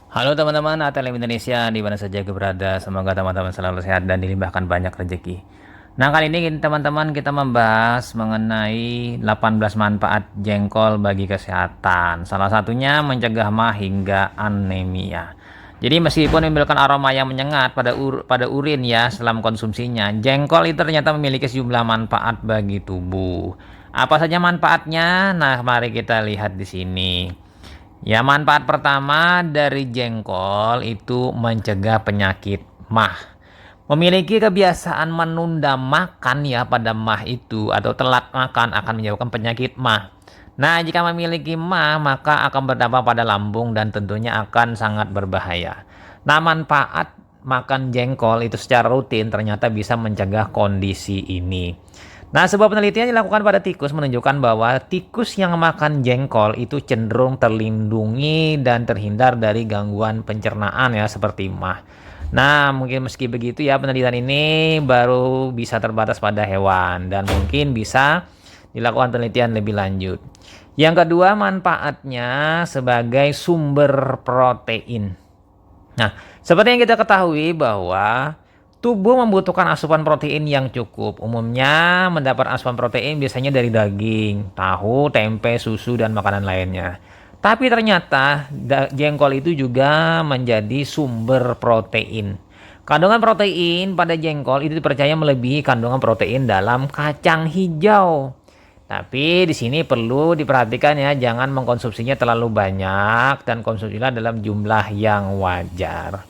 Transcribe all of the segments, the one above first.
Halo teman-teman ATLM Indonesia di mana saja berada, semoga teman-teman selalu sehat dan dilimpahkan banyak rezeki. Nah, kali ini teman-teman kita membahas mengenai 18 manfaat jengkol bagi kesehatan. Salah satunya mencegah MAH hingga anemia. Jadi meskipun menimbulkan aroma yang menyengat pada urin ya setelah mengkonsumsinya, jengkol itu ternyata memiliki sejumlah manfaat bagi tubuh. Apa saja manfaatnya? Nah, mari kita lihat di sini. Ya, manfaat pertama dari jengkol itu mencegah penyakit MAH. Memiliki kebiasaan menunda makan ya pada MAH itu atau telat makan akan menyebabkan penyakit MAH. Nah, jika memiliki MAH maka akan berdampak pada lambung dan tentunya akan sangat berbahaya. Nah, manfaat makan jengkol itu secara rutin ternyata bisa mencegah kondisi ini. Nah, sebuah penelitian dilakukan pada tikus menunjukkan bahwa tikus yang makan jengkol itu cenderung terlindungi dan terhindar dari gangguan pencernaan ya seperti MAH. Nah, mungkin meski begitu ya penelitian ini baru bisa terbatas pada hewan dan mungkin bisa dilakukan penelitian lebih lanjut. Yang kedua, manfaatnya sebagai sumber protein. Nah, seperti yang kita ketahui bahwa tubuh membutuhkan asupan protein yang cukup. Umumnya mendapat asupan protein biasanya dari daging, tahu, tempe, susu, dan makanan lainnya. Tapi ternyata jengkol itu juga menjadi sumber protein. Kandungan protein pada jengkol itu dipercaya melebihi kandungan protein dalam kacang hijau. Tapi di sini perlu diperhatikan ya, jangan mengkonsumsinya terlalu banyak dan konsumsilah dalam jumlah yang wajar.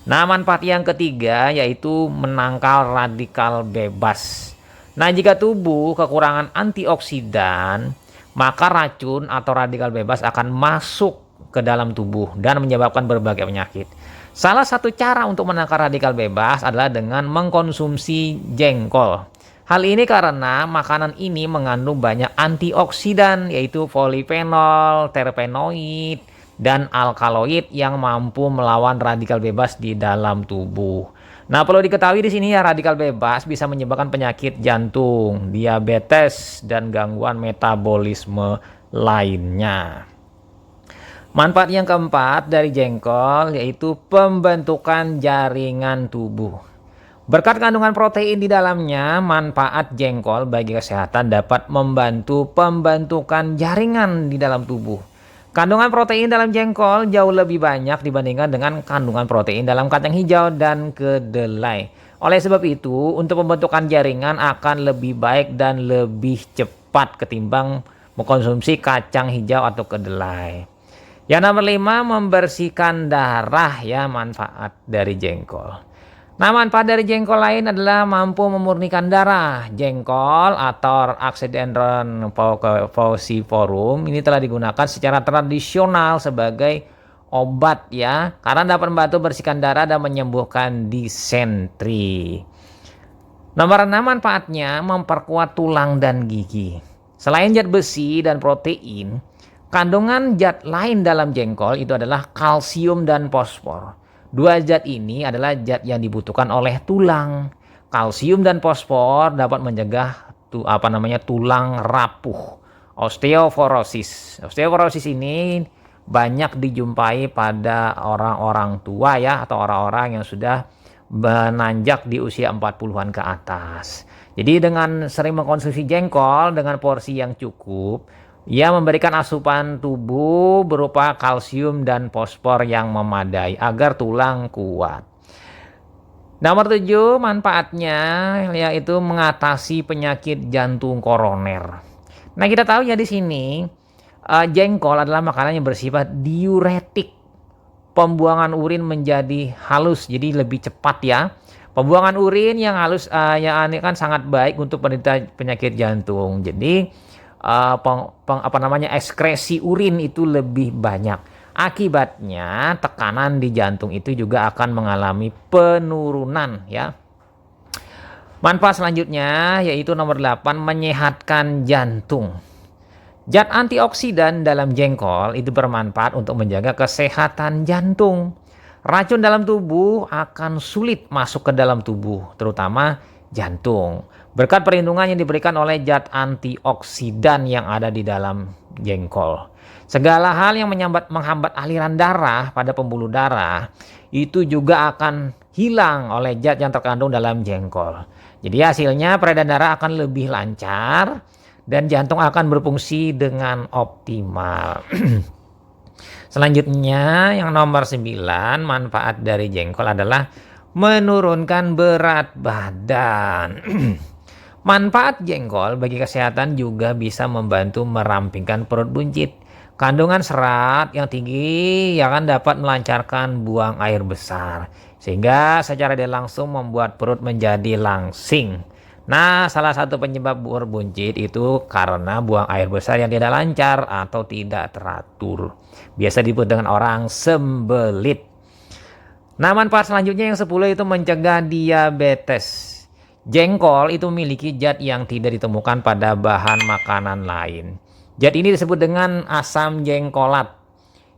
Nah, manfaat yang ketiga yaitu menangkal radikal bebas. Nah, jika tubuh kekurangan antioksidan, maka racun atau radikal bebas akan masuk ke dalam tubuh dan menyebabkan berbagai penyakit. Salah satu cara untuk menangkal radikal bebas adalah dengan mengkonsumsi jengkol. Hal ini karena makanan ini mengandung banyak antioksidan yaitu polifenol, terpenoid, dan alkaloid yang mampu melawan radikal bebas di dalam tubuh. Nah, perlu diketahui di sini ya radikal bebas bisa menyebabkan penyakit jantung, diabetes, dan gangguan metabolisme lainnya. Manfaat yang keempat dari jengkol yaitu pembentukan jaringan tubuh. Berkat kandungan protein di dalamnya, manfaat jengkol bagi kesehatan dapat membantu pembentukan jaringan di dalam tubuh. Kandungan protein dalam jengkol jauh lebih banyak dibandingkan dengan kandungan protein dalam kacang hijau dan kedelai. Oleh sebab itu, untuk pembentukan jaringan akan lebih baik dan lebih cepat ketimbang mengkonsumsi kacang hijau atau kedelai. Yang nomor 5, membersihkan darah ya manfaat dari jengkol. Nah, manfaat dari jengkol lain adalah mampu memurnikan darah. Jengkol atau Action falciparum ini telah digunakan secara tradisional sebagai obat ya, karena dapat membantu bersihkan darah dan menyembuhkan disentri. Nomor 6, manfaatnya memperkuat tulang dan gigi. Selain zat besi dan protein, kandungan zat lain dalam jengkol itu adalah kalsium dan fosfor. Dua zat ini adalah zat yang dibutuhkan oleh tulang. Kalsium dan fosfor dapat mencegah tulang rapuh. Osteoporosis. Osteoporosis ini banyak dijumpai pada orang-orang tua ya atau orang-orang yang sudah menanjak di usia 40-an ke atas. Jadi dengan sering mengkonsumsi jengkol dengan porsi yang cukup, ia memberikan asupan tubuh berupa kalsium dan fosfor yang memadai agar tulang kuat. Nomor 7, manfaatnya yaitu mengatasi penyakit jantung koroner. Nah, kita tahu ya di sini jengkol adalah makanan yang bersifat diuretik. Pembuangan urin menjadi halus, jadi lebih cepat ya. Pembuangan urin yang halus yang ini kan sangat baik untuk penderita penyakit jantung. Jadi ekskresi urin itu lebih banyak. Akibatnya tekanan di jantung itu juga akan mengalami penurunan ya. Manfaat selanjutnya yaitu nomor 8, menyehatkan jantung. Zat antioksidan dalam jengkol itu bermanfaat untuk menjaga kesehatan jantung. Racun dalam tubuh akan sulit masuk ke dalam tubuh, terutama jantung. berkat perlindungan yang diberikan oleh zat antioksidan yang ada di dalam jengkol. Segala hal yang menghambat aliran darah pada pembuluh darah itu juga akan hilang oleh zat yang terkandung dalam jengkol. Jadi hasilnya peredaran darah akan lebih lancar dan jantung akan berfungsi dengan optimal. Selanjutnya yang nomor 9, manfaat dari jengkol adalah menurunkan berat badan. Manfaat jengkol bagi kesehatan juga bisa membantu merampingkan perut buncit. Kandungan serat yang tinggi akan dapat melancarkan buang air besar, sehingga secara tidak langsung membuat perut menjadi langsing. Nah, salah satu penyebab perut buncit itu karena buang air besar yang tidak lancar atau tidak teratur. Biasa disebut dengan orang sembelit. Nah, manfaat selanjutnya yang 10 itu mencegah diabetes. Jengkol itu memiliki zat yang tidak ditemukan pada bahan makanan lain. Zat ini disebut dengan asam jengkolat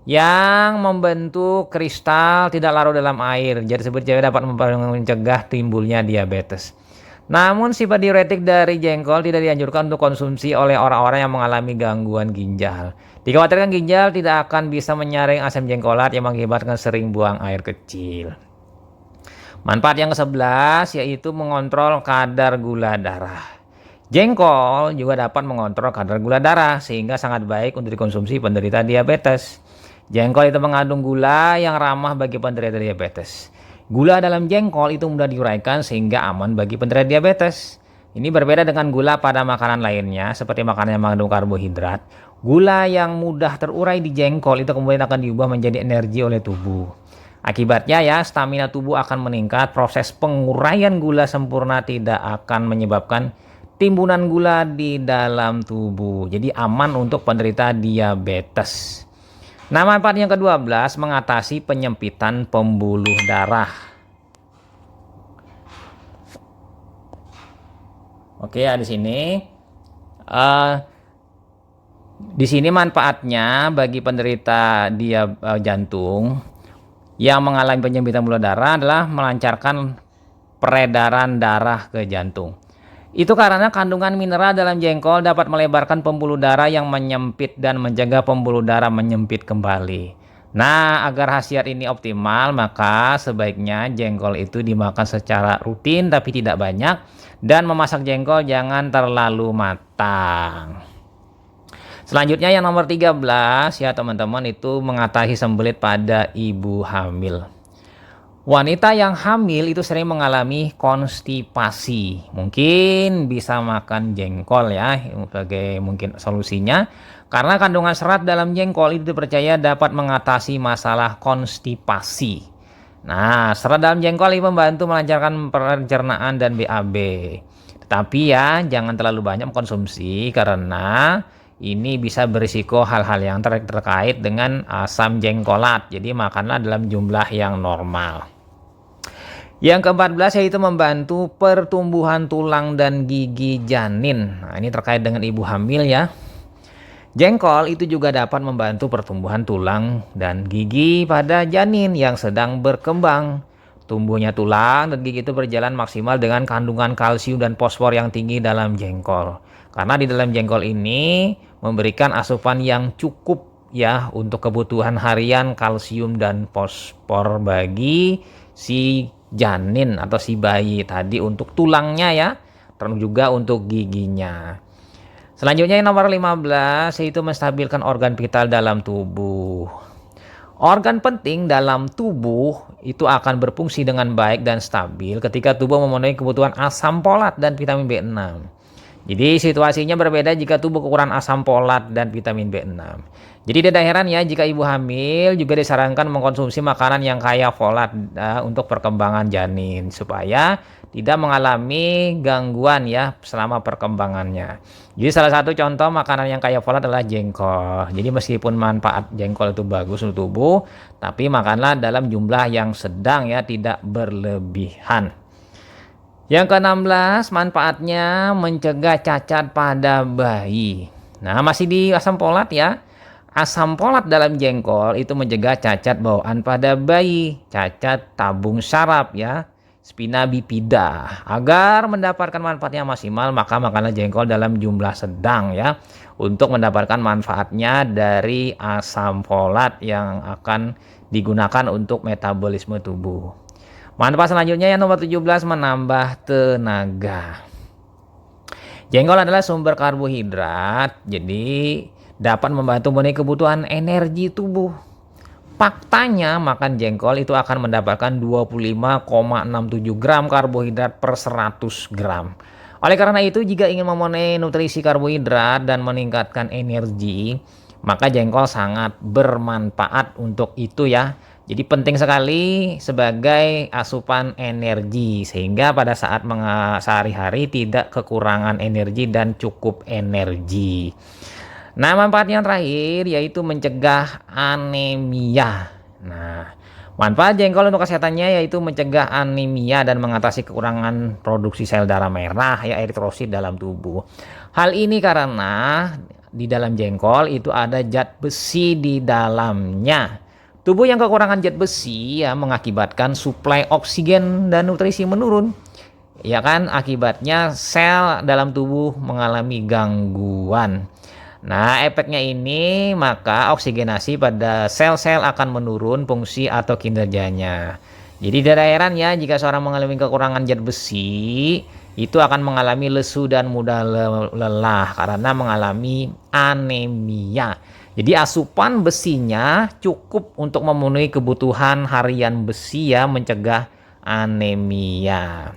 yang membentuk kristal tidak larut dalam air. Zat tersebut dapat mencegah timbulnya diabetes. Namun sifat diuretik dari jengkol tidak dianjurkan untuk konsumsi oleh orang-orang yang mengalami gangguan ginjal. Dikhawatirkan ginjal tidak akan bisa menyaring asam jengkolat yang mengakibatkan sering buang air kecil. Manfaat yang ke-11 yaitu mengontrol kadar gula darah. Jengkol juga dapat mengontrol kadar gula darah sehingga sangat baik untuk dikonsumsi penderita diabetes. Jengkol itu mengandung gula yang ramah bagi penderita diabetes. Gula dalam jengkol itu mudah diuraikan sehingga aman bagi penderita diabetes. Ini berbeda dengan gula pada makanan lainnya seperti makanan yang mengandung karbohidrat. Gula yang mudah terurai di jengkol itu kemudian akan diubah menjadi energi oleh tubuh. Akibatnya ya stamina tubuh akan meningkat, proses penguraian gula sempurna tidak akan menyebabkan timbunan gula di dalam tubuh. Jadi aman untuk penderita diabetes. Nah, manfaat yang ke-12 mengatasi penyempitan pembuluh darah. Oke, ya di sini. Di sini manfaatnya bagi penderita jantung yang mengalami penyempitan pembuluh darah adalah melancarkan peredaran darah ke jantung. Itu karena kandungan mineral dalam jengkol dapat melebarkan pembuluh darah yang menyempit dan mencegah pembuluh darah menyempit kembali. Nah, agar khasiat ini optimal, maka sebaiknya jengkol itu dimakan secara rutin tapi tidak banyak, dan memasak jengkol jangan terlalu matang. Selanjutnya yang nomor 13 ya teman-teman, itu mengatasi sembelit pada ibu hamil. Wanita yang hamil itu sering mengalami konstipasi. Mungkin bisa makan jengkol ya sebagai mungkin solusinya. Karena kandungan serat dalam jengkol itu dipercaya dapat mengatasi masalah konstipasi. Nah, serat dalam jengkol ini membantu melancarkan pencernaan dan BAB. Tetapi ya jangan terlalu banyak mengkonsumsi karena ini bisa berisiko hal-hal yang terkait dengan asam jengkolat. Jadi makanlah dalam jumlah yang normal. Yang ke-14 yaitu membantu pertumbuhan tulang dan gigi janin. Nah, ini terkait dengan ibu hamil ya. Jengkol itu juga dapat membantu pertumbuhan tulang dan gigi pada janin yang sedang berkembang. Tumbuhnya tulang dan gigi itu berjalan maksimal dengan kandungan kalsium dan fosfor yang tinggi dalam jengkol. Karena di dalam jengkol ini memberikan asupan yang cukup ya untuk kebutuhan harian kalsium dan fosfor bagi si janin atau si bayi tadi untuk tulangnya ya, termasuk juga untuk giginya. Selanjutnya yang nomor 15 yaitu menstabilkan organ vital dalam tubuh. Organ penting dalam tubuh itu akan berfungsi dengan baik dan stabil ketika tubuh memenuhi kebutuhan asam folat dan vitamin B6. Jadi situasinya berbeda jika tubuh kekurangan asam folat dan vitamin B6. Jadi tidak heran ya jika ibu hamil juga disarankan mengkonsumsi makanan yang kaya folat untuk perkembangan janin supaya tidak mengalami gangguan ya selama perkembangannya. Jadi salah satu contoh makanan yang kaya folat adalah jengkol. Jadi meskipun manfaat jengkol itu bagus untuk tubuh, tapi makanlah dalam jumlah yang sedang ya, tidak berlebihan. Yang ke-16 manfaatnya mencegah cacat pada bayi. Nah, masih di asam folat ya. Asam folat dalam jengkol itu mencegah cacat bawaan pada bayi, cacat tabung saraf ya. spina bifida. Agar mendapatkan manfaatnya maksimal, maka makanlah jengkol dalam jumlah sedang ya. Untuk mendapatkan manfaatnya dari asam folat yang akan digunakan untuk metabolisme tubuh. Manfaat selanjutnya yang nomor 17, menambah tenaga. Jengkol adalah sumber karbohidrat, jadi dapat membantu memenuhi kebutuhan energi tubuh. Faktanya makan jengkol itu akan mendapatkan 25,67 gram karbohidrat per 100 gram. Oleh karena itu, jika ingin memenuhi nutrisi karbohidrat dan meningkatkan energi, maka jengkol sangat bermanfaat untuk itu ya. Jadi penting sekali sebagai asupan energi, sehingga pada saat sehari-hari tidak kekurangan energi dan cukup energi. Nah, manfaat yang terakhir yaitu mencegah anemia. Nah, manfaat jengkol untuk kesehatannya yaitu mencegah anemia dan mengatasi kekurangan produksi sel darah merah ya, eritrosit dalam tubuh. Hal ini karena di dalam jengkol itu ada zat besi di dalamnya. Tubuh yang kekurangan zat besi ya mengakibatkan suplai oksigen dan nutrisi menurun. Ya kan, akibatnya sel dalam tubuh mengalami gangguan. Nah, efeknya ini maka oksigenasi pada sel-sel akan menurun fungsi atau kinerjanya. Jadi tidak heran ya jika seorang mengalami kekurangan zat besi, itu akan mengalami lesu dan mudah lelah karena mengalami anemia. Jadi asupan besinya cukup untuk memenuhi kebutuhan harian besi ya, mencegah anemia.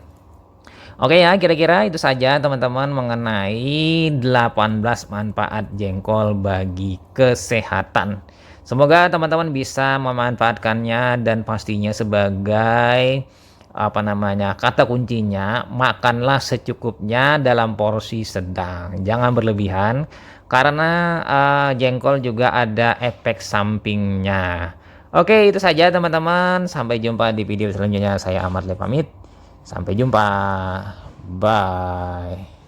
Oke ya, kira-kira itu saja teman-teman mengenai 18 manfaat jengkol bagi kesehatan. Semoga teman-teman bisa memanfaatkannya dan pastinya sebagai kata kuncinya, makanlah secukupnya dalam porsi sedang, jangan berlebihan karena jengkol juga ada efek sampingnya. Oke, itu saja teman-teman, sampai jumpa di video selanjutnya. Saya Ahmad Le pamit, sampai jumpa, bye.